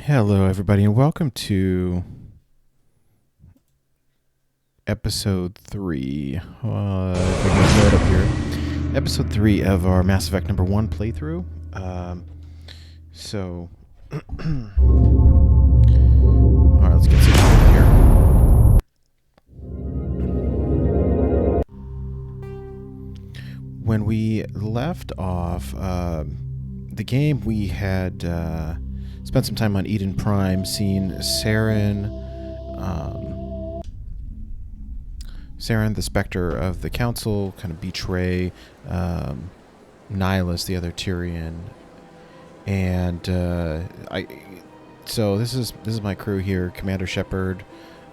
Hello, everybody, and welcome to episode 3. If I can load up here. Episode 3 of our Mass Effect number 1 playthrough. Alright, let's get started here. When we left off the game, we had spent some time on Eden Prime, seen Saren, the Spectre of the Council, kind of betray Nihilus, the other Tyrian, and So this is my crew here: Commander Shepard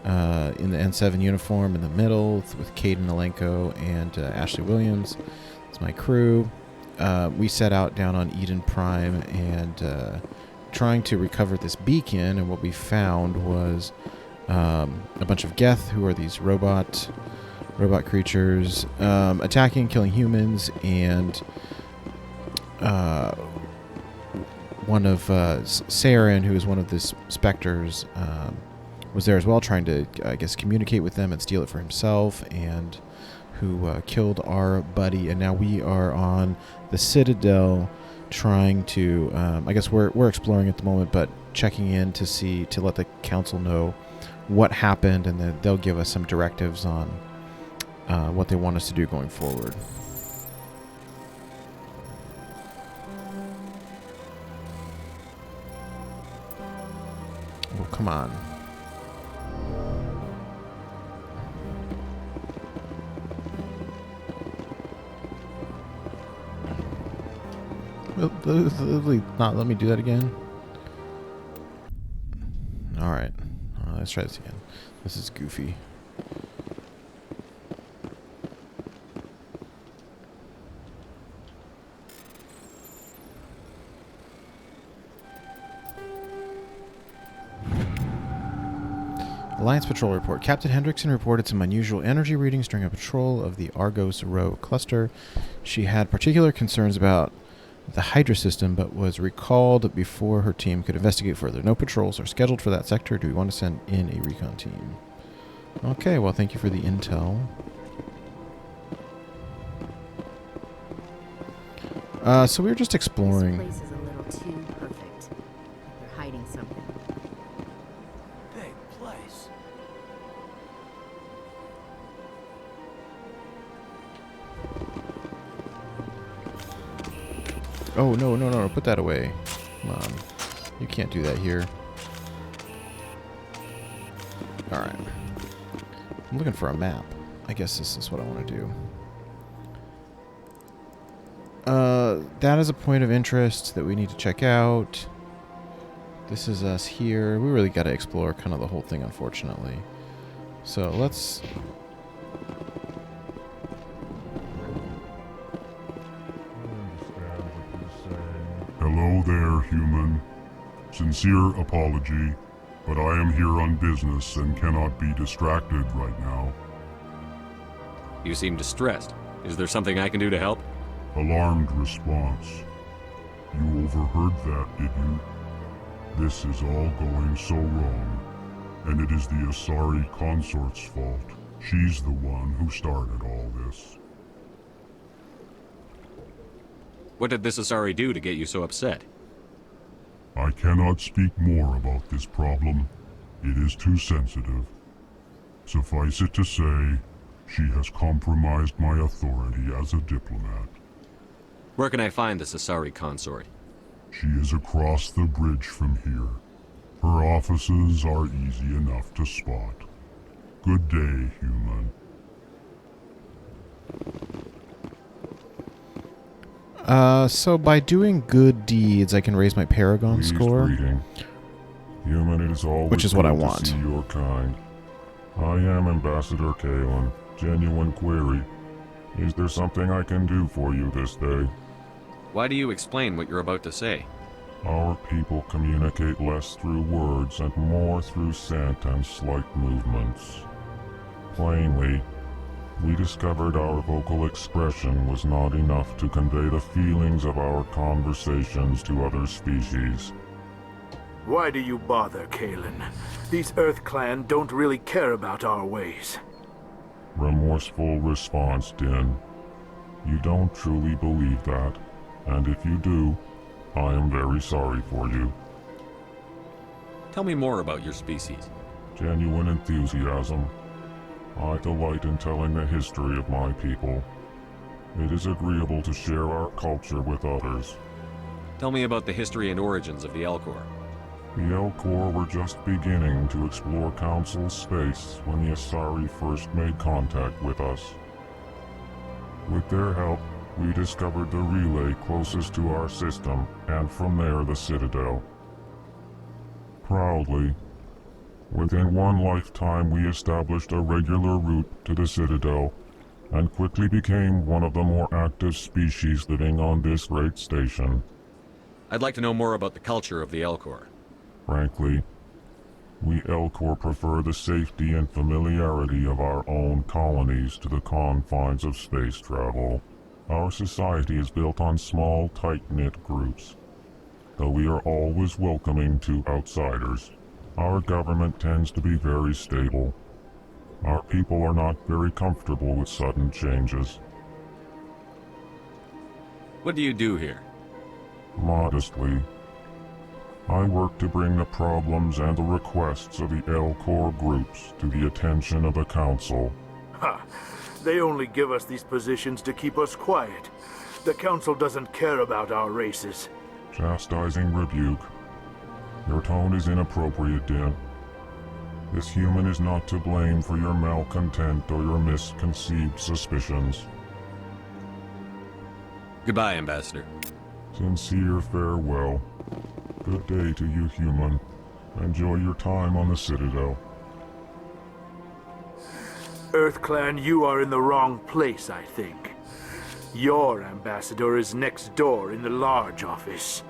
in the N7 uniform in the middle, with Caden Alenko and Ashley Williams. It's my crew. We set out down on Eden Prime and trying to recover this beacon, and what we found was a bunch of Geth, who are these robot creatures, attacking, killing humans, and one of Saren, who is one of the specters, was there as well, trying to, I guess, communicate with them and steal it for himself, and who killed our buddy. And now we are on the Citadel, trying to, I guess we're exploring at the moment, but checking in to let the council know what happened, and then they'll give us some directives on what they want us to do going forward. Oh, come on. Not let me do that again. Alright. Let's try this again. This is goofy. Alliance Patrol Report. Captain Hendrickson reported some unusual energy readings during a patrol of the Argos Row cluster. She had particular concerns about the Hydra system, but was recalled before her team could investigate further. No patrols are scheduled for that sector. Do we want to send in a recon team? Okay, well, thank you for the intel. So we were just exploring. This place is a little too perfect. They're hiding something. Big place. Oh, no, put that away. Come on. You can't do that here. Alright. I'm looking for a map. I guess this is what I want to do. That is a point of interest that we need to check out. This is us here. We really got to explore kind of the whole thing, unfortunately. So let's... Hello there, human. Sincere apology, but I am here on business and cannot be distracted right now. You seem distressed. Is there something I can do to help? Alarmed response. You overheard that, did you? This is all going so wrong, and it is the Asari Consort's fault. She's the one who started all this. What did this Asari do to get you so upset? I cannot speak more about this problem. It is too sensitive. Suffice it to say, she has compromised my authority as a diplomat. Where can I find this Asari Consort? She is across the bridge from here. Her offices are easy enough to spot. Good day, human. So by doing good deeds, I can raise my Paragon score. Greeting. Human, it is always which is what I good to want. see your kind. I am Ambassador Kalen. Genuine query. Is there something I can do for you this day? Why do you explain what you're about to say? Our people communicate less through words and more through scent and slight movements. Plainly, we discovered our vocal expression was not enough to convey the feelings of our conversations to other species. Why do you bother, Kalen? These Earth Clan don't really care about our ways. Remorseful response, Din. You don't truly believe that, and if you do, I am very sorry for you. Tell me more about your species. Genuine enthusiasm. I delight in telling the history of my people. It is agreeable to share our culture with others. Tell me about the history and origins of the Elcor. The Elcor were just beginning to explore Council space when the Asari first made contact with us. With their help, we discovered the relay closest to our system, and from there the Citadel. Proudly, within one lifetime we established a regular route to the Citadel, and quickly became one of the more active species living on this great station. I'd like to know more about the culture of the Elcor. Frankly, we Elcor prefer the safety and familiarity of our own colonies to the confines of space travel. Our society is built on small, tight-knit groups, though we are always welcoming to outsiders. Our government tends to be very stable. Our people are not very comfortable with sudden changes. What do you do here? Modestly, I work to bring the problems and the requests of the Elcor groups to the attention of the Council. Ha! They only give us these positions to keep us quiet. The Council doesn't care about our races. Chastising rebuke. Your tone is inappropriate, Din. This human is not to blame for your malcontent or your misconceived suspicions. Goodbye, Ambassador. Sincere farewell. Good day to you, human. Enjoy your time on the Citadel. Earth Clan, you are in the wrong place, I think. Your ambassador is next door in the large office.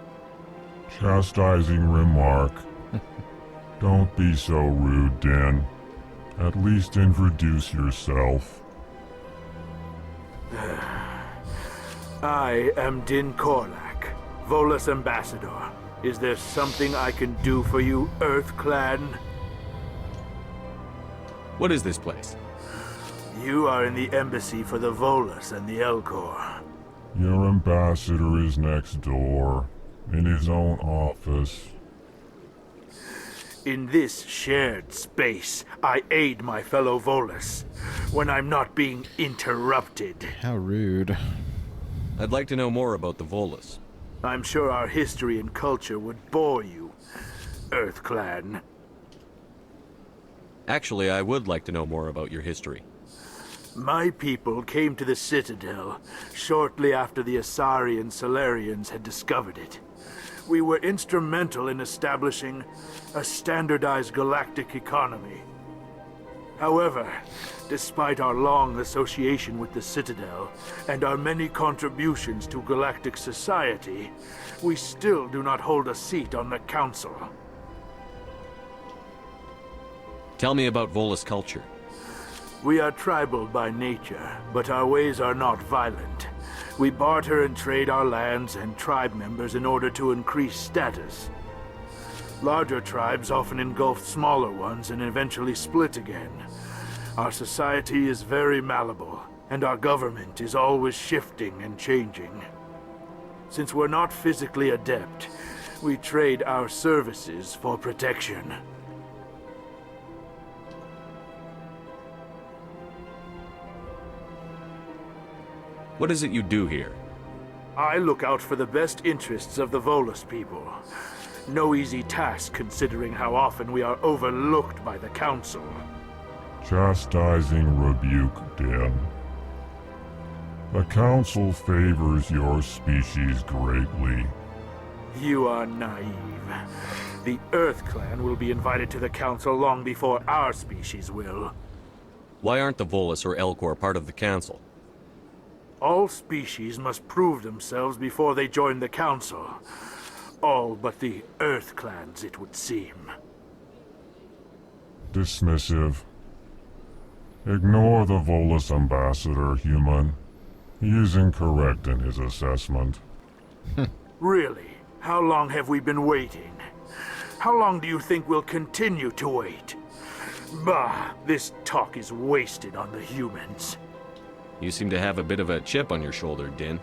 Chastising remark. Don't be so rude, Din. At least introduce yourself. I am Din Korlak, Volus ambassador. Is there something I can do for you, Earth Clan? What is this place? You are in the embassy for the Volus and the Elcor. Your ambassador is next door, in his own office. In this shared space, I aid my fellow Volus when I'm not being interrupted. How rude. I'd like to know more about the Volus. I'm sure our history and culture would bore you, Earth Clan. Actually, I would like to know more about your history. My people came to the Citadel shortly after the Asari and Solarians had discovered it. We were instrumental in establishing a standardized galactic economy. However, despite our long association with the Citadel and our many contributions to galactic society, we still do not hold a seat on the Council. Tell me about Volus culture. We are tribal by nature, but our ways are not violent. We barter and trade our lands and tribe members in order to increase status. Larger tribes often engulf smaller ones and eventually split again. Our society is very malleable, and our government is always shifting and changing. Since we're not physically adept, we trade our services for protection. What is it you do here? I look out for the best interests of the Volus people. No easy task considering how often we are overlooked by the Council. Chastising rebuke, Din. The Council favors your species greatly. You are naive. The Earth Clan will be invited to the Council long before our species will. Why aren't the Volus or Elcor part of the Council? All species must prove themselves before they join the Council. All but the Earth Clans, it would seem. Dismissive. Ignore the Volus ambassador, human. He is incorrect in his assessment. Really? How long have we been waiting? How long do you think we'll continue to wait? Bah, this talk is wasted on the humans. You seem to have a bit of a chip on your shoulder, Din.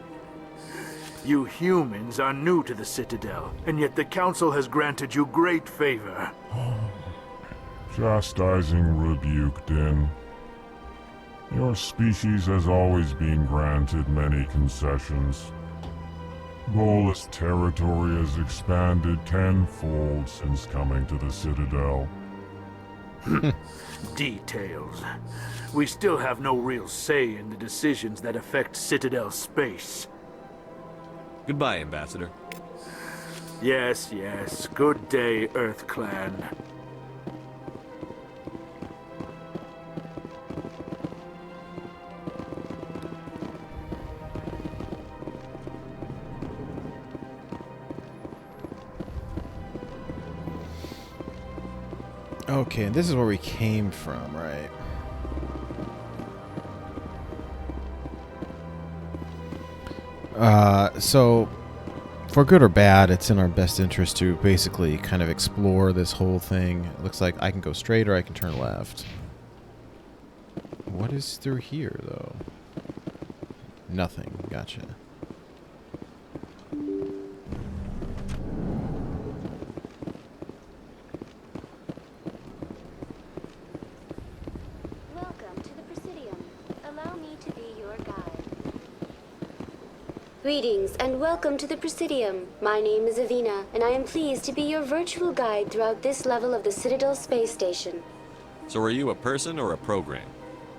You humans are new to the Citadel, and yet the Council has granted you great favor. Chastising rebuke, Din. Your species has always been granted many concessions. Bolus territory has expanded tenfold since coming to the Citadel. Details. We still have no real say in the decisions that affect Citadel space. Goodbye, Ambassador. Yes, yes. Good day, Earth Clan. Okay, and this is where we came from, right? So, for good or bad, it's in our best interest to basically kind of explore this whole thing. It looks like I can go straight or I can turn left. What is through here, though? Nothing. Gotcha. Welcome to the Presidium. Allow me to be your guide. Greetings and welcome to the Presidium. My name is Avina, and I am pleased to be your virtual guide throughout this level of the Citadel space station. So are you a person or a program?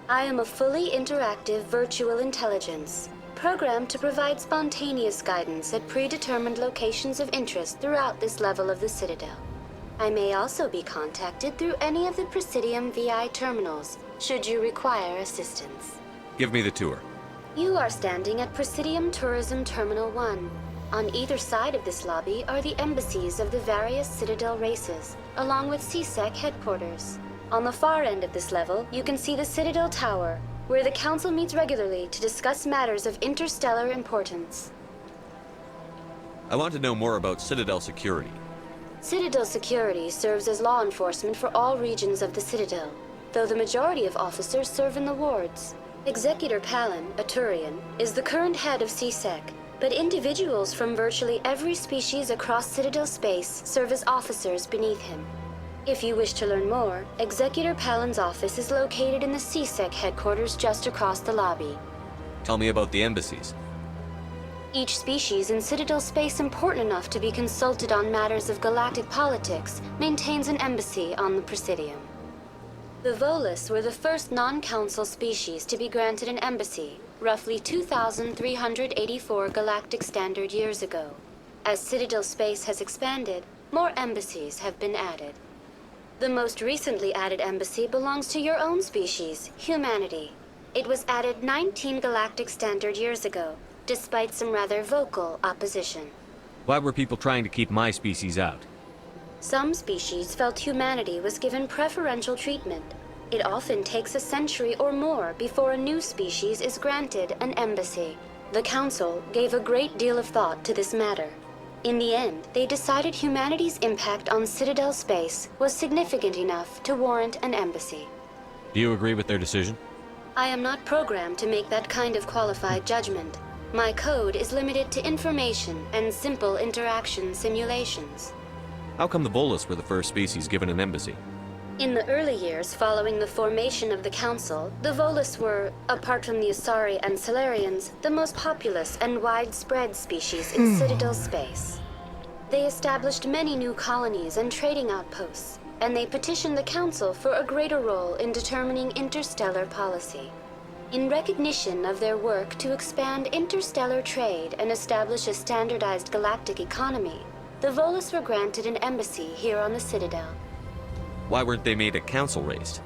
I am a fully interactive virtual intelligence, programmed to provide spontaneous guidance at predetermined locations of interest throughout this level of the Citadel. I may also be contacted through any of the Presidium VI terminals, should you require assistance. Give me the tour. You are standing at Presidium Tourism Terminal 1. On either side of this lobby are the embassies of the various Citadel races, along with CSEC headquarters. On the far end of this level, you can see the Citadel Tower, where the Council meets regularly to discuss matters of interstellar importance. I want to know more about Citadel security. Citadel security serves as law enforcement for all regions of the Citadel, though the majority of officers serve in the wards. Executor Palin, a Turian, is the current head of CSEC, but individuals from virtually every species across Citadel space serve as officers beneath him. If you wish to learn more, Executor Palin's office is located in the CSEC headquarters just across the lobby. Tell me about the embassies. Each species in Citadel space important enough to be consulted on matters of galactic politics maintains an embassy on the Presidium. The Volus were the first non-council species to be granted an embassy, roughly 2,384 galactic standard years ago. As Citadel space has expanded, more embassies have been added. The most recently added embassy belongs to your own species, humanity. It was added 19 galactic standard years ago, despite some rather vocal opposition. Why were people trying to keep my species out? Some species felt humanity was given preferential treatment. It often takes a century or more before a new species is granted an embassy. The Council gave a great deal of thought to this matter. In the end, they decided humanity's impact on Citadel space was significant enough to warrant an embassy. Do you agree with their decision? I am not programmed to make that kind of qualified judgment. My code is limited to information and simple interaction simulations. How come the Volus were the first species given an embassy? In the early years following the formation of the Council, the Volus were, apart from the Asari and Salarians, the most populous and widespread species in Citadel space. They established many new colonies and trading outposts, and they petitioned the Council for a greater role in determining interstellar policy. In recognition of their work to expand interstellar trade and establish a standardized galactic economy, the Volus were granted an embassy here on the Citadel. Why weren't they made a council race?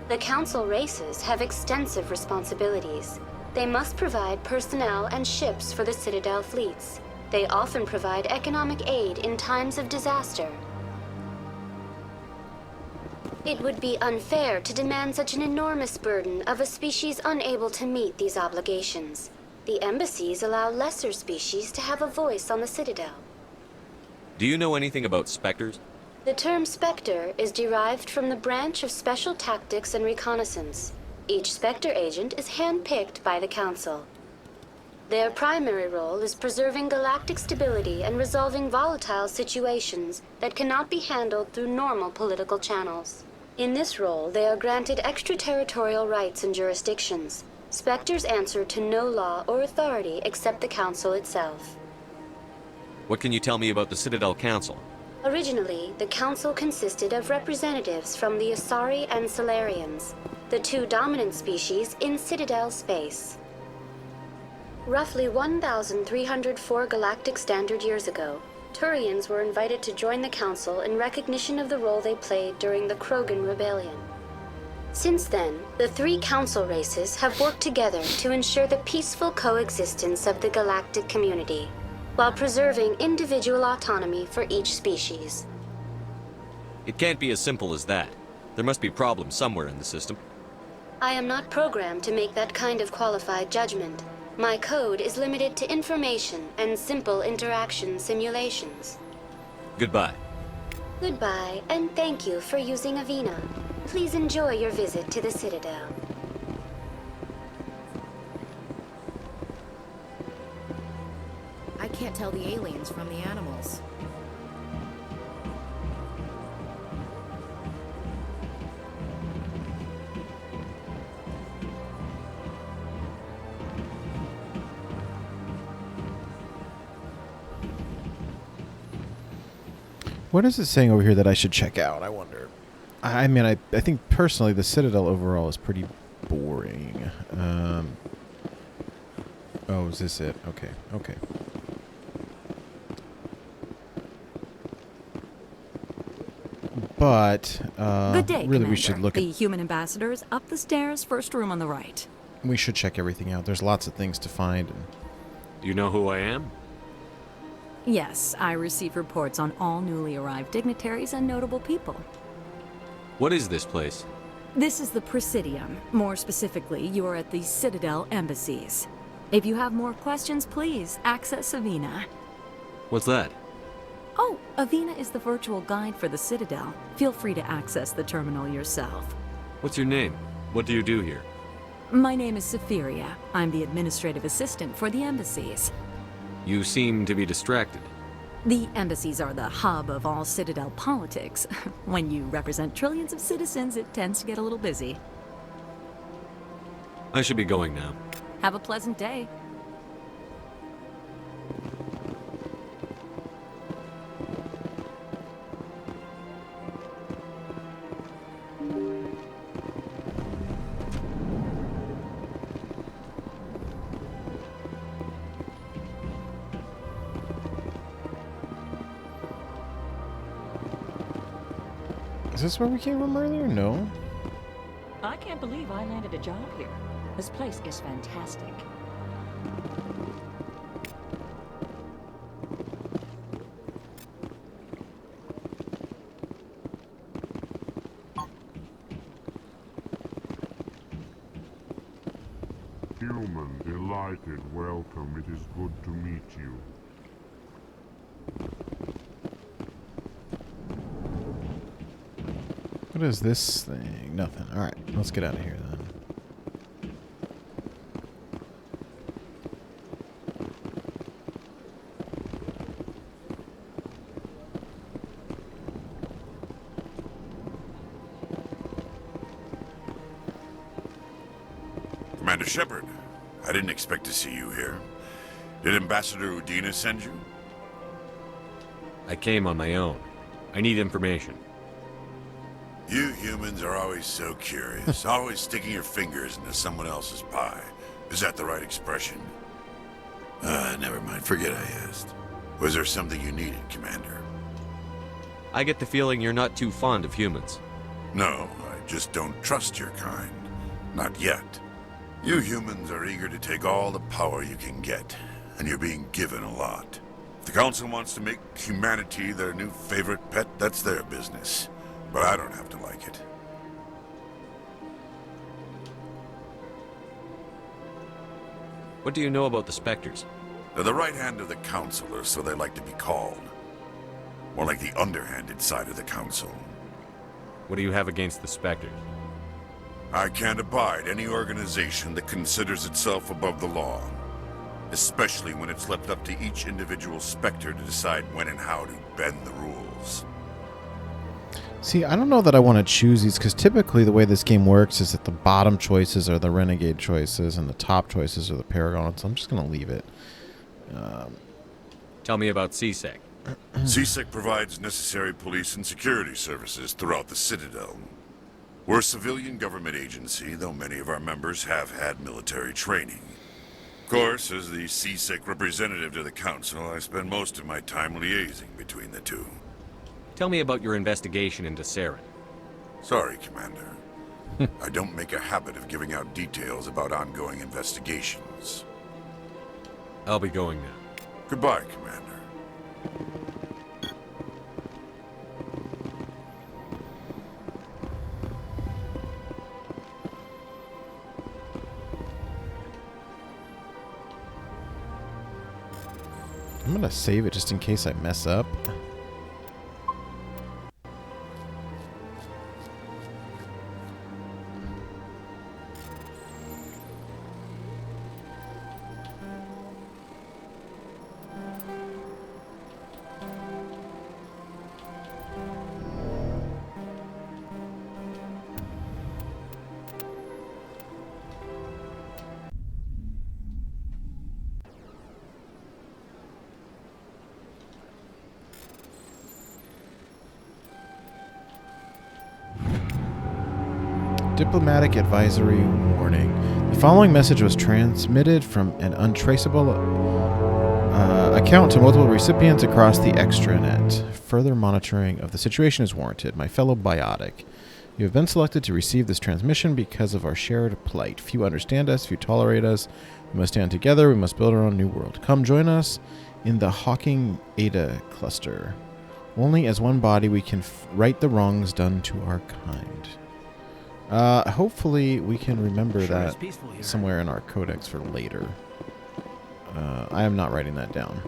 The Council races have extensive responsibilities. They must provide personnel and ships for the Citadel fleets. They often provide economic aid in times of disaster. It would be unfair to demand such an enormous burden of a species unable to meet these obligations. The embassies allow lesser species to have a voice on the Citadel. Do you know anything about specters? The term Spectre is derived from the branch of Special Tactics and Reconnaissance. Each Spectre agent is handpicked by the Council. Their primary role is preserving galactic stability and resolving volatile situations that cannot be handled through normal political channels. In this role, they are granted extraterritorial rights and jurisdictions. Spectres answer to no law or authority except the Council itself. What can you tell me about the Citadel Council? Originally, the Council consisted of representatives from the Asari and Solarians, the two dominant species in Citadel space. Roughly 1,304 galactic standard years ago, Turians were invited to join the Council in recognition of the role they played during the Krogan Rebellion. Since then, the three Council races have worked together to ensure the peaceful coexistence of the galactic community, while preserving individual autonomy for each species. It can't be as simple as that. There must be problems somewhere in the system. I am not programmed to make that kind of qualified judgment. My code is limited to information and simple interaction simulations. Goodbye. Goodbye, and thank you for using Avina. Please enjoy your visit to the Citadel. I can't tell the aliens from the animals. What is it saying over here that I should check out? I wonder. I mean, I think personally the Citadel overall is pretty boring. Oh, is this it? Okay, okay. But Good day, really, Commander. we should look the at. human ambassador is up the stairs, first room on the right. We should check everything out. There's lots of things to find. And Do you know who I am? Yes, I receive reports on all newly arrived dignitaries and notable people. What is this place? This is the Presidium. More specifically, you are at the Citadel embassies. If you have more questions, please access Avina. What's that? Oh, Avina is the virtual guide for the Citadel. Feel free to access the terminal yourself. What's your name? What do you do here? My name is Safiria. I'm the administrative assistant for the embassies. You seem to be distracted. The embassies are the hub of all Citadel politics. When you represent trillions of citizens, it tends to get a little busy. I should be going now. Have a pleasant day. is this where we came from earlier? No. I can't believe I landed a job here. This place is fantastic. Human, delighted, welcome. It is good to meet you. What is this thing? Nothing. All right, let's get out of here then. Commander Shepard, I didn't expect to see you here. Did Ambassador Udina send you? I came on my own. I need information. You humans are always so curious, always sticking your fingers into someone else's pie. Is that the right expression? Never mind. Forget I asked. Was there something you needed, Commander? I get the feeling you're not too fond of humans. No, I just don't trust your kind. Not yet. You humans are eager to take all the power you can get, and you're being given a lot. If the Council wants to make humanity their new favorite pet, that's their business. But I don't have to like it. What do you know about the Spectres? They're the right hand of the Council, or so they like to be called. More like the underhanded side of the Council. What do you have against the Spectres? I can't abide any organization that considers itself above the law. Especially when it's left up to each individual Spectre to decide when and how to bend the rules. See, I don't know that I want to choose these, because typically the way this game works is that the bottom choices are the Renegade choices and the top choices are the Paragon, so I'm just going to leave it. Tell me about CSEC. CSEC provides necessary police and security services throughout the Citadel. We're a civilian government agency, though many of our members have had military training. Of course, as the CSEC representative to the Council, I spend most of my time liaising between the two. Tell me about your investigation into Saren. Sorry, Commander. I don't make a habit of giving out details about ongoing investigations. I'll be going now. Goodbye, Commander. I'm going to save it just in case I mess up. Diplomatic advisory warning. The following message was transmitted from an untraceable account to multiple recipients across the extranet. Further monitoring of the situation is warranted. My fellow biotic, you have been selected to receive this transmission because of our shared plight. Few understand us, few tolerate us. We must stand together. We must build our own new world. Come join us in the Hawking Ada cluster. Only as one body we can right the wrongs done to our kind. Hopefully we can remember that somewhere in our codex for later. I am not writing that down.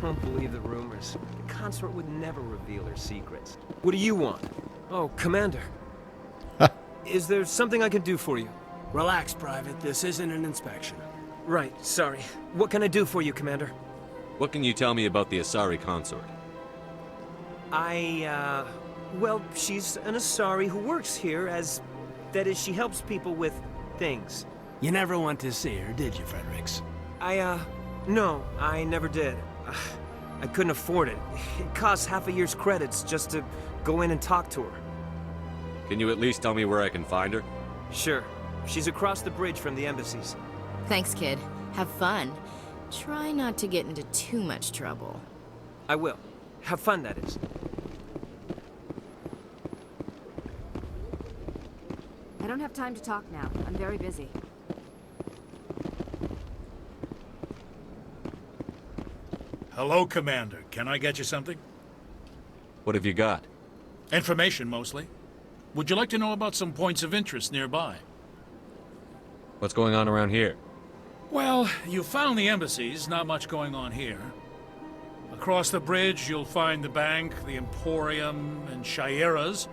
Don't believe the rumors. The consort would never reveal her secrets. What do you want? Oh, Commander. Is there something I can do for you? Relax, Private. This isn't an inspection. Right, sorry. What can I do for you, Commander? What can you tell me about the Asari Consort? Well, she's an Asari who works here as... That is, she helps people with things. You never went to see her, did you, Fredericks? No, I never did. I couldn't afford it. It costs half a year's credits just to go in and talk to her. Can you at least tell me where I can find her? Sure. She's across the bridge from the embassies. Thanks, kid. Have fun. Try not to get into too much trouble. I will. Have fun, that is. I don't have time to talk now. I'm very busy. Hello, Commander. Can I get you something? What have you got? Information, mostly. Would you like to know about some points of interest nearby? What's going on around here? Well, you found the embassies, not much going on here. Across the bridge, you'll find the bank, the Emporium, and Shaira's.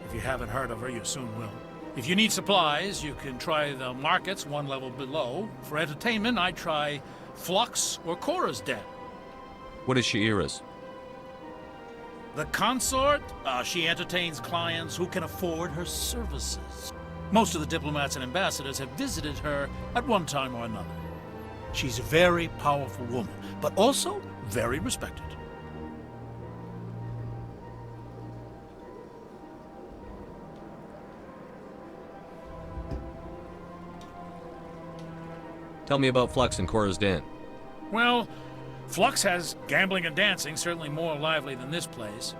If you haven't heard of her, you soon will. If you need supplies, you can try the markets one level below. For entertainment, I'd try Flux or Cora's Den. What is Shaira's? The consort? She entertains clients who can afford her services. Most of the diplomats and ambassadors have visited her at one time or another. She's a very powerful woman, but also very respected. Tell me about Flux and Cora's Den. Well, Flux has gambling and dancing, certainly more lively than this place.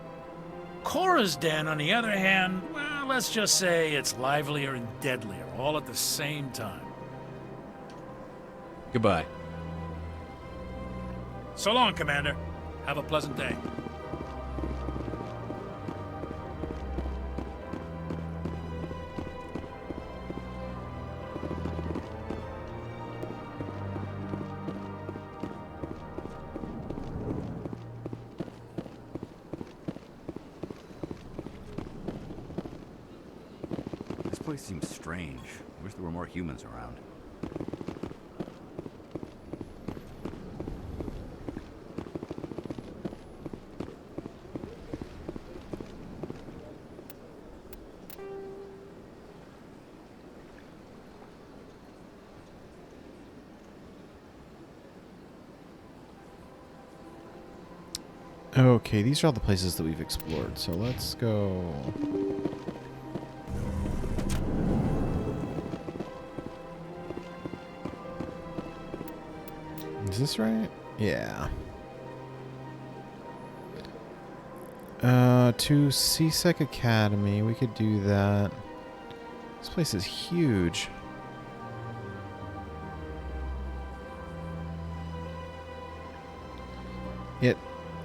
Cora's Den, on the other hand, well, let's just say it's livelier and deadlier, all at the same time. Goodbye. So long, Commander. Have a pleasant day. place seems strange. I wish there were more humans around. Okay, these are all the places that we've explored, so let's go. Is this right? Yeah. To CSEC Academy, we could do that. This place is huge.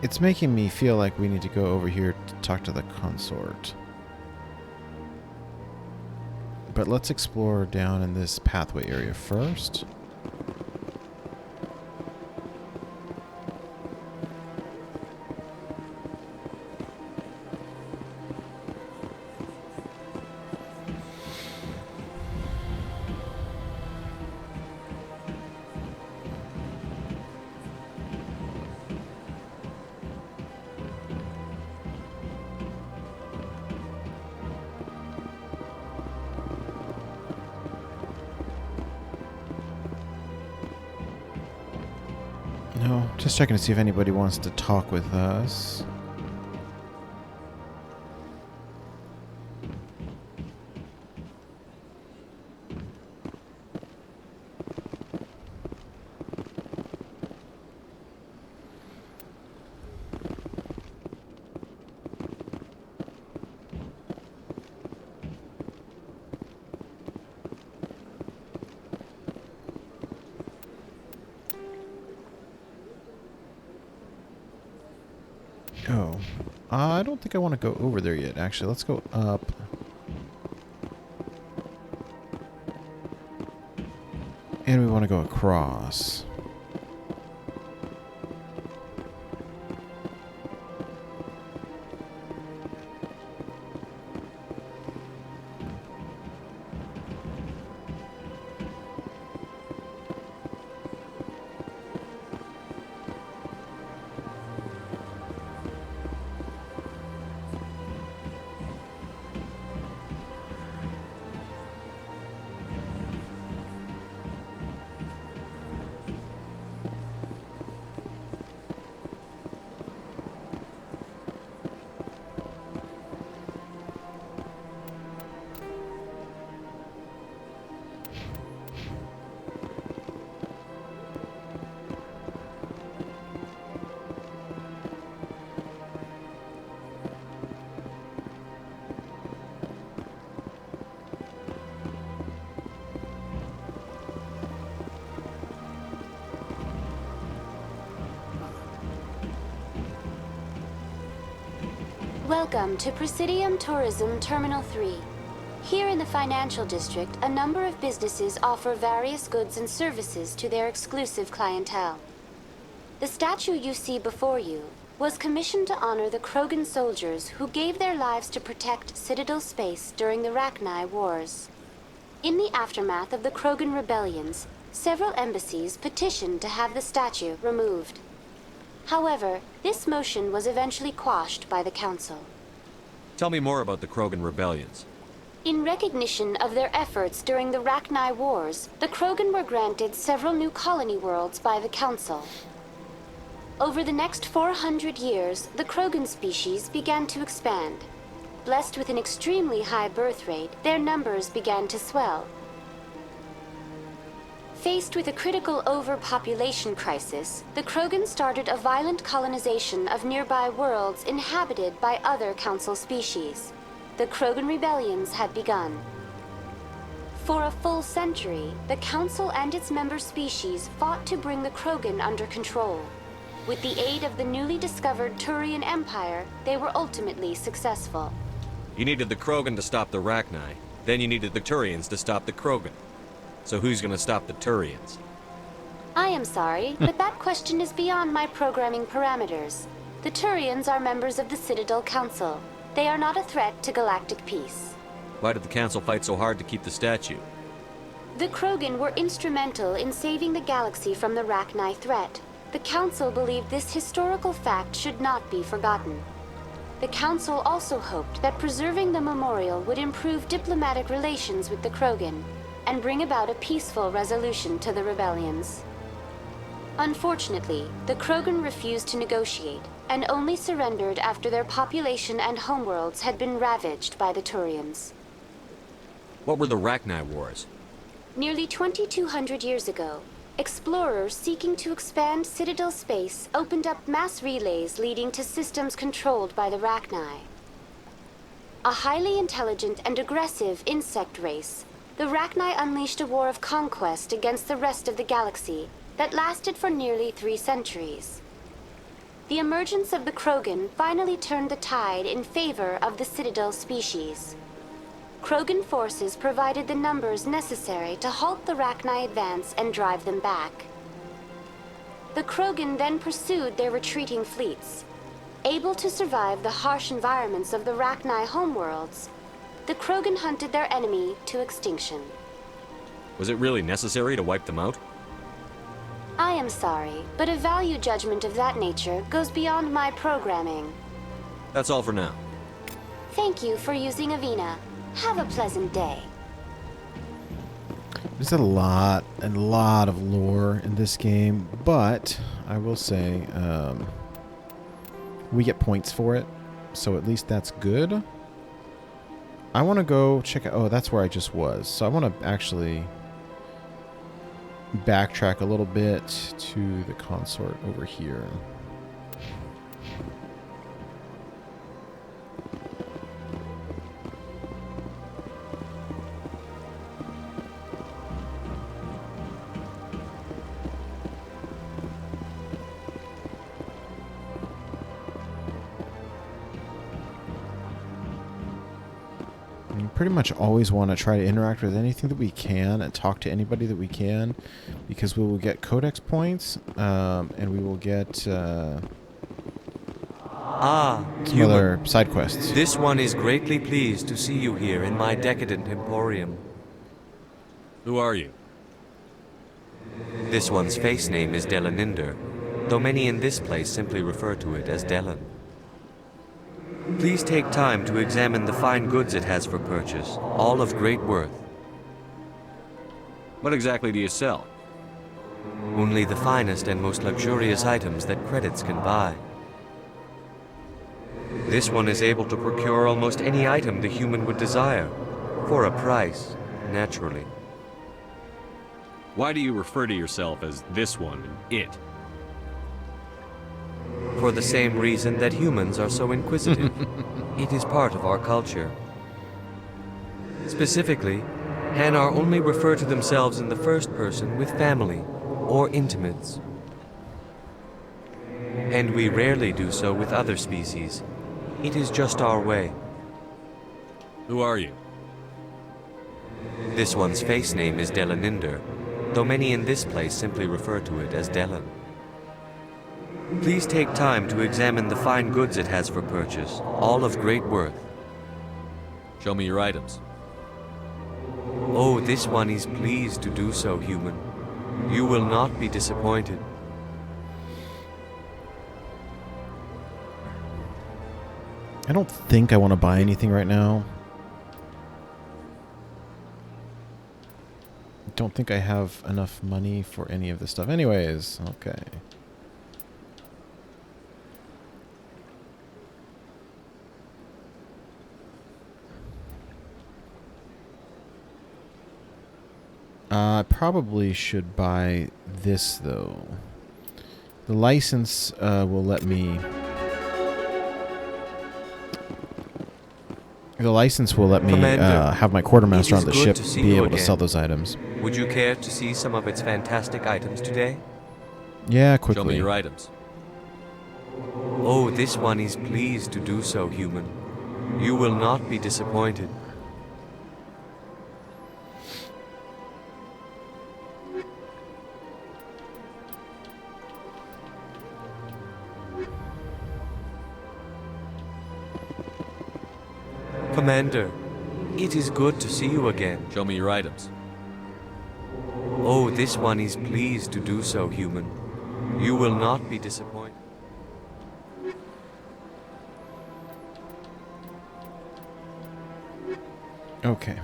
It's making me feel like we need to go over here to talk to the consort. But let's explore down in this pathway area first. No, just checking to see if anybody wants to talk with us. Oh, I don't think I want to go over there yet, actually. Let's go up. And we want to go across. Welcome to Presidium Tourism Terminal 3. Here in the financial district, a number of businesses offer various goods and services to their exclusive clientele. The statue you see before you was commissioned to honor the Krogan soldiers who gave their lives to protect Citadel space during the Rachni Wars. In the aftermath of the Krogan rebellions, several embassies petitioned to have the statue removed. However, this motion was eventually quashed by the Council. Tell me more about the Krogan rebellions. In recognition of their efforts during the Rachni Wars, the Krogan were granted several new colony worlds by the Council. Over the next 400 years, the Krogan species began to expand. Blessed with an extremely high birth rate, their numbers began to swell. Faced with a critical overpopulation crisis, the Krogan started a violent colonization of nearby worlds inhabited by other Council species. The Krogan rebellions had begun. For a full century, the Council and its member species fought to bring the Krogan under control. With the aid of the newly discovered Turian Empire, they were ultimately successful. You needed the Krogan to stop the Rachni. Then you needed the Turians to stop the Krogan. So who's gonna stop the Turians? I am sorry, but that question is beyond my programming parameters. The Turians are members of the Citadel Council. They are not a threat to galactic peace. Why did the Council fight so hard to keep the statue? The Krogan were instrumental in saving the galaxy from the Rachni threat. The Council believed this historical fact should not be forgotten. The Council also hoped that preserving the memorial would improve diplomatic relations with the Krogan and bring about a peaceful resolution to the rebellions. Unfortunately, the Krogan refused to negotiate and only surrendered after their population and homeworlds had been ravaged by the Turians. What were the Rachni Wars? Nearly 2,200 years ago, explorers seeking to expand Citadel space opened up mass relays leading to systems controlled by the Rachni. A highly intelligent and aggressive insect race, the Rachni unleashed a war of conquest against the rest of the galaxy that lasted for nearly 3 centuries. The emergence of the Krogan finally turned the tide in favor of the Citadel species. Krogan forces provided the numbers necessary to halt the Rachni advance and drive them back. The Krogan then pursued their retreating fleets. Able to survive the harsh environments of the Rachni homeworlds, the Krogan hunted their enemy to extinction. Was it really necessary to wipe them out? I am sorry, but a value judgment of that nature goes beyond my programming. That's all for now. Thank you for using Avina. Have a pleasant day. There's a lot of lore in this game, but I will say we get points for it, so at least that's good. I want to go check out... Oh, that's where I just was. So I want to actually backtrack a little bit to the consort over here. Pretty much always want to try to interact with anything that we can and talk to anybody that we can, because we will get codex points and we will get some other side quests. This one is greatly pleased to see you here in my decadent emporium. Who are you? This one's face name is Delaninder, though many in this place simply refer to it as Delan. Please take time to examine the fine goods it has for purchase, all of great worth. What exactly do you sell? Only the finest and most luxurious items that credits can buy. This one is able to procure almost any item the human would desire, for a price, naturally. Why do you refer to yourself as this one and it? For the same reason that humans are so inquisitive. It is part of our culture. Specifically, Hanar only refer to themselves in the first person with family or intimates. And we rarely do so with other species. It is just our way. Who are you? This one's face name is Delaninder, though many in this place simply refer to it as Delan. Please take time to examine the fine goods it has for purchase, all of great worth. Show me your items. Oh, this one is pleased to do so, human. You will not be disappointed. I don't think I want to buy anything right now. I don't think I have enough money for any of this stuff. Anyways, okay. I probably should buy this, though. The license will let me... The license will let me have my quartermaster on the ship be able to sell those items. Would you care to see some of its fantastic items today? Yeah, quickly. Show me your items. Oh, this one is pleased to do so, human. You will not be disappointed. Commander, It is good to see you again. Show me your items. Oh, this one is pleased to do so, human. You will not be disappointed. Okay.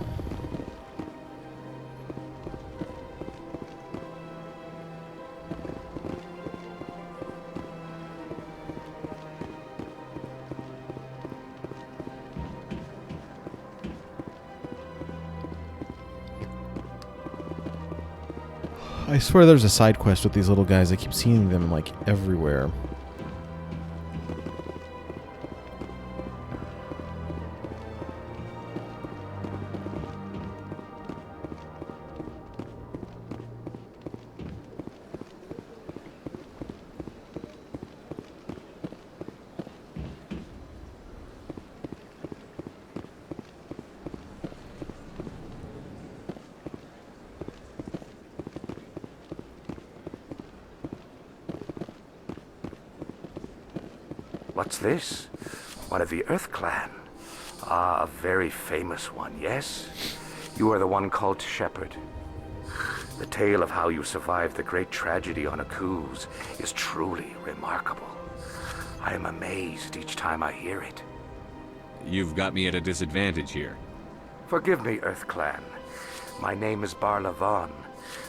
I swear there's a side quest with these little guys. I keep seeing them like everywhere. What's this? One of the Earth Clan. Ah, a very famous one, yes? You are the one called Shepherd. The tale of how you survived the great tragedy on Akuz is truly remarkable. I am amazed each time I hear it. You've got me at a disadvantage here. Forgive me, Earth Clan. My name is Barla Vaughn.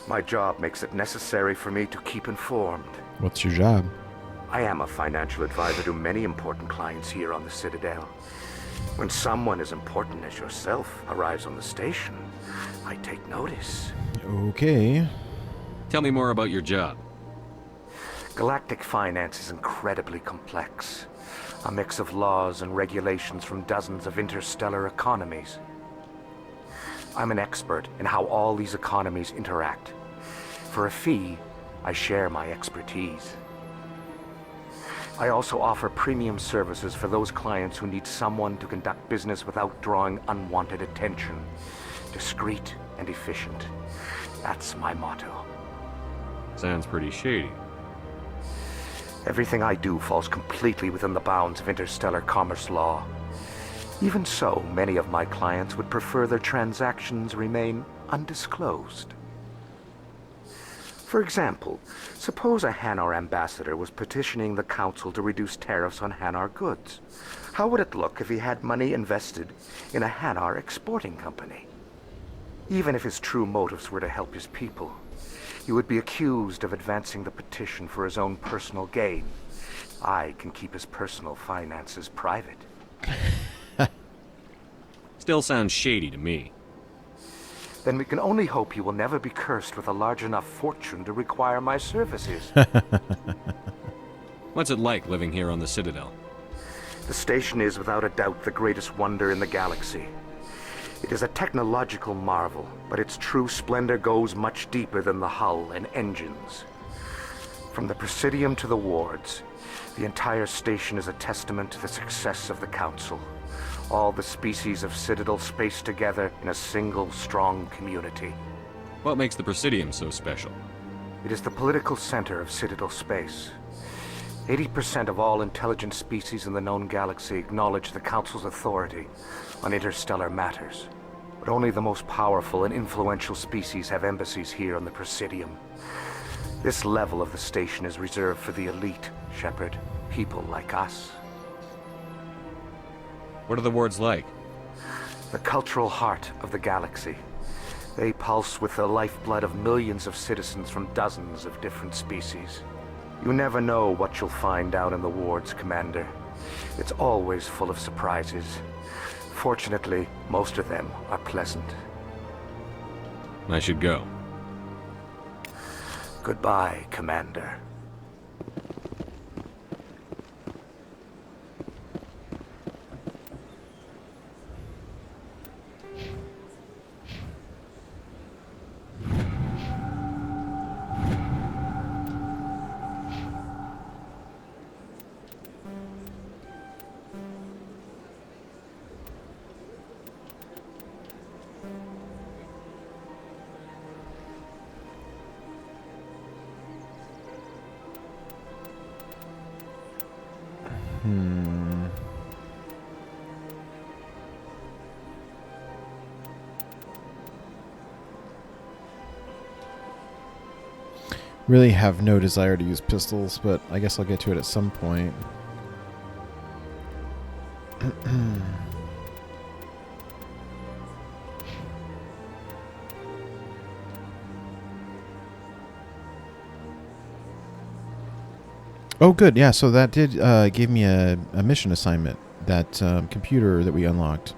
My job makes it necessary for me to keep informed. What's your job? I am a financial advisor to many important clients here on the Citadel. When someone as important as yourself arrives on the station, I take notice. Okay. Tell me more about your job. Galactic finance is incredibly complex. A mix of laws and regulations from dozens of interstellar economies. I'm an expert in how all these economies interact. For a fee, I share my expertise. I also offer premium services for those clients who need someone to conduct business without drawing unwanted attention. Discreet and efficient. That's my motto. Sounds pretty shady. Everything I do falls completely within the bounds of interstellar commerce law. Even so, many of my clients would prefer their transactions remain undisclosed. For example, suppose a Hanar ambassador was petitioning the council to reduce tariffs on Hanar goods. How would it look if he had money invested in a Hanar exporting company? Even if his true motives were to help his people, he would be accused of advancing the petition for his own personal gain. I can keep his personal finances private. Still sounds shady to me. Then we can only hope you will never be cursed with a large enough fortune to require my services. What's it like living here on the Citadel? The station is without a doubt the greatest wonder in the galaxy. It is a technological marvel, but its true splendor goes much deeper than the hull and engines. From the Presidium to the wards, the entire station is a testament to the success of the Council. All the species of Citadel spaced together in a single, strong community. What makes the Presidium so special? It is the political center of Citadel space. 80% of all intelligent species in the known galaxy acknowledge the Council's authority on interstellar matters. But only the most powerful and influential species have embassies here on the Presidium. This level of the station is reserved for the elite, Shepard. People like us. What are the wards like? The cultural heart of the galaxy. They pulse with the lifeblood of millions of citizens from dozens of different species. You never know what you'll find down in the wards, Commander. It's always full of surprises. Fortunately, most of them are pleasant. I should go. Goodbye, Commander. really have no desire to use pistols, but I guess I'll get to it at some point. Oh, good. Yeah, so that did give me a mission assignment, that computer that we unlocked.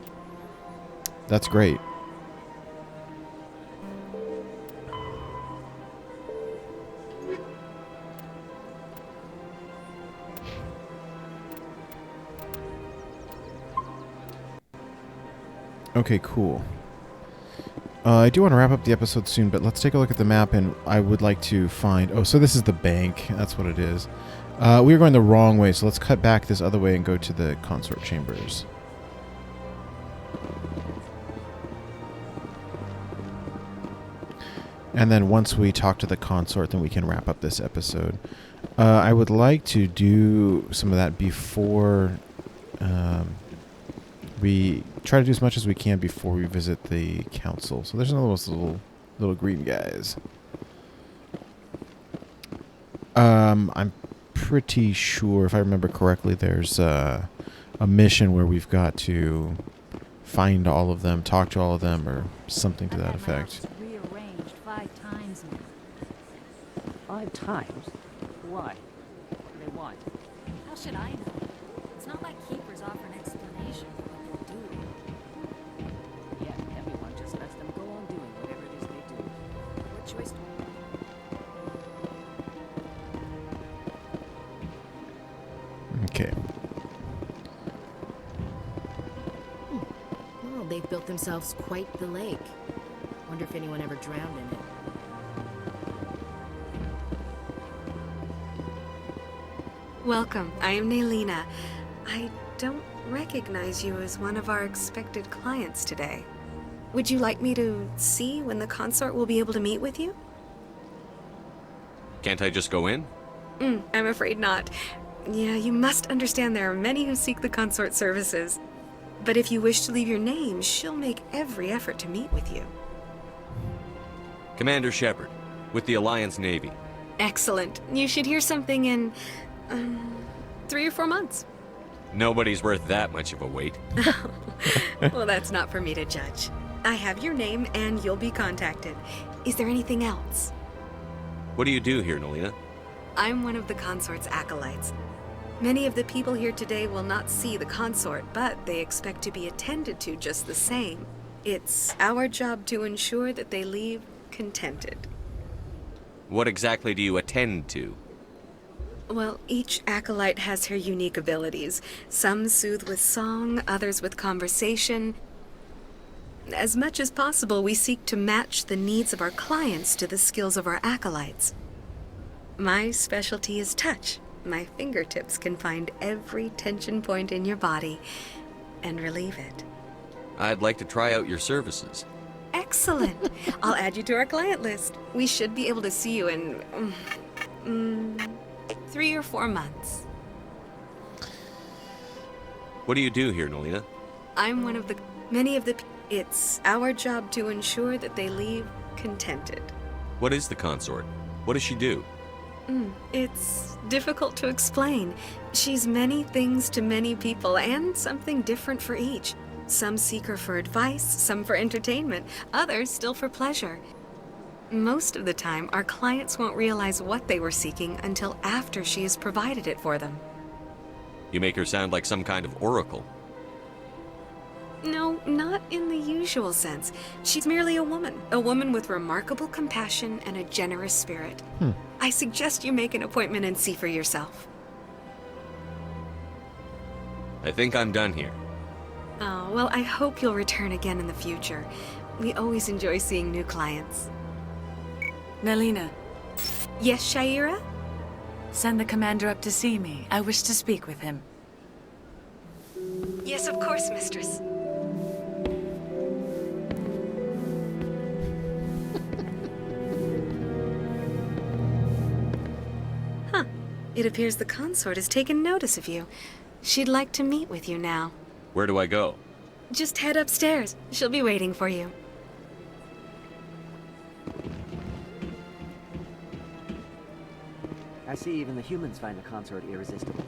That's great. Okay, cool. I do want to wrap up the episode soon, but let's take a look at the map, and I would like to find... Oh, so this is the bank. That's what it is. We were going the wrong way, so let's cut back this other way and go to the consort chambers. And then once we talk to the consort, then we can wrap up this episode. I would like to do some of that before... we try to do as much as we can before we visit the council. So there's another one of those little green guys. I'm pretty sure, if I remember correctly, there's a mission where we've got to find all of them, talk to all of them, or something to that effect. Rearranged 5 times now. 5 times? Why? What do they want? How should I know? It's not like keepers offer an explanation for what they're doing. Yeah, everyone just lets them go on doing whatever it is they do. What choice do Okay. Well, they've built themselves quite the lake. Wonder if anyone ever drowned in it. Welcome. I am Naylina. I don't recognize you as one of our expected clients today. Would you like me to see when the consort will be able to meet with you? Can't I just go in? I'm afraid not. Yeah, you must understand there are many who seek the consort services. But if you wish to leave your name, she'll make every effort to meet with you. Commander Shepard, with the Alliance Navy. Excellent. You should hear something in 3 or 4 months. Nobody's worth that much of a wait. Well, that's not for me to judge. I have your name and you'll be contacted. Is there anything else? What do you do here, Naylina? I'm one of the consort's acolytes. Many of the people here today will not see the consort, but they expect to be attended to just the same. It's our job to ensure that they leave contented. What exactly do you attend to? Well, each acolyte has her unique abilities. Some soothe with song, others with conversation. As much as possible, we seek to match the needs of our clients to the skills of our acolytes. My specialty is touch. My fingertips can find every tension point in your body and relieve it. I'd like to try out your services. Excellent. I'll add you to our client list. We should be able to see you in 3 or 4 months. What do you do here, Naylina? I'm one of the many of the. It's our job to ensure that they leave contented. What is the consort? What does she do? It's difficult to explain. She's many things to many people, and something different for each. Some seek her for advice, some for entertainment, others still for pleasure. Most of the time, our clients won't realize what they were seeking until after she has provided it for them. You make her sound like some kind of oracle. No, not in the usual sense. She's merely a woman with remarkable compassion and a generous spirit. I suggest you make an appointment and see for yourself. I think I'm done here. Oh, well, I hope you'll return again in the future. We always enjoy seeing new clients. Naylina. Yes, Shaira? Send the commander up to see me. I wish to speak with him. Yes, of course, mistress. Huh. It appears the consort has taken notice of you. She'd like to meet with you now. Where do I go? Just head upstairs. She'll be waiting for you. I see even the humans find the consort irresistible.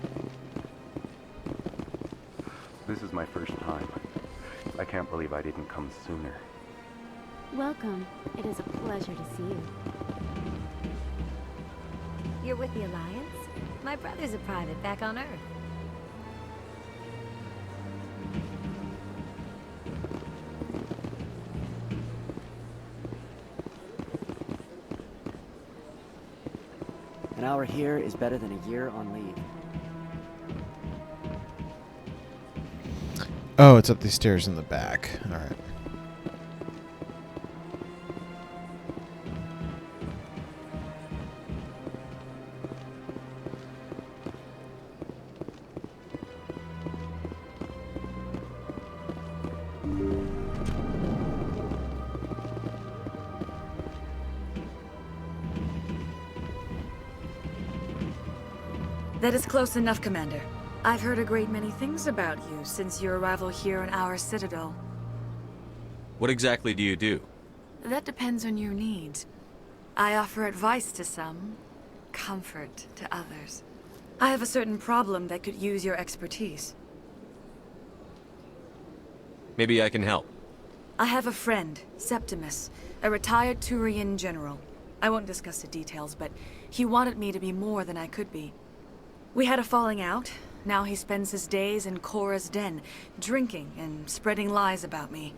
This is my first time. I can't believe I didn't come sooner. Welcome. It is a pleasure to see you. You're with the Alliance? My brother's a private back on Earth. An hour here is better than a year on leave. Oh, it's up these stairs in the back. All right. That is close enough, Commander. I've heard a great many things about you since your arrival here in our Citadel. What exactly do you do? That depends on your needs. I offer advice to some, comfort to others. I have a certain problem that could use your expertise. Maybe I can help. I have a friend, Septimus, a retired Turian general. I won't discuss the details, but he wanted me to be more than I could be. We had a falling out. Now he spends his days in Korra's den, drinking and spreading lies about me.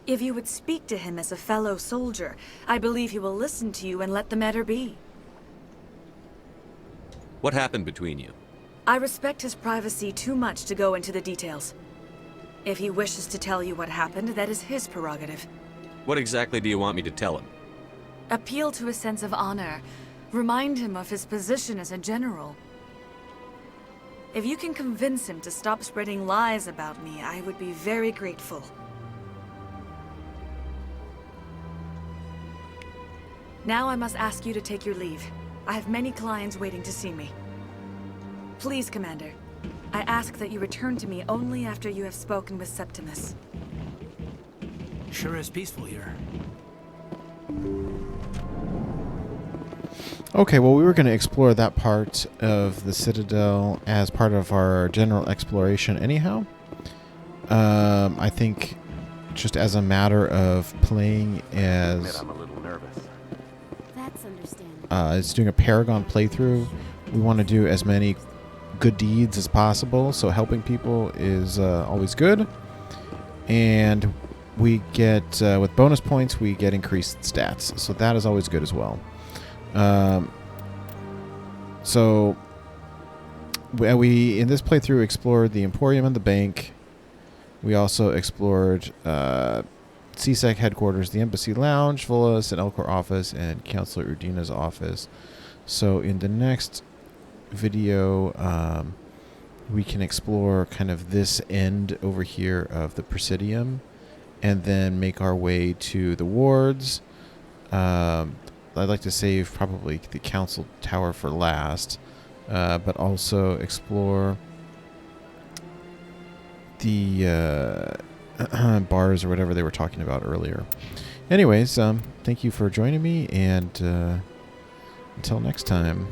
If you would speak to him as a fellow soldier, I believe he will listen to you and let the matter be. What happened between you? I respect his privacy too much to go into the details. If he wishes to tell you what happened, that is his prerogative. What exactly do you want me to tell him? Appeal to his sense of honor. Remind him of his position as a general. If you can convince him to stop spreading lies about me, I would be very grateful. Now I must ask you to take your leave. I have many clients waiting to see me. Please, Commander. I ask that you return to me only after you have spoken with Septimus. Sure is peaceful here. Okay, well, we were going to explore that part of the Citadel as part of our general exploration anyhow. I think just as a matter of playing as... I'm a little nervous. That's understandable. As doing a Paragon playthrough, we want to do as many good deeds as possible, so helping people is always good. And we get, with bonus points, we get increased stats, so that is always good as well. So we in this playthrough explored the Emporium and the bank. We also explored CSEC headquarters, the Embassy Lounge, Volas and Elcor office, and Councilor Udina's office. So in the next video, we can explore kind of this end over here of the Presidium, and then make our way to the wards. I'd like to save probably the Council Tower for last, but also explore the bars or whatever they were talking about earlier. Anyways, thank you for joining me, and until next time.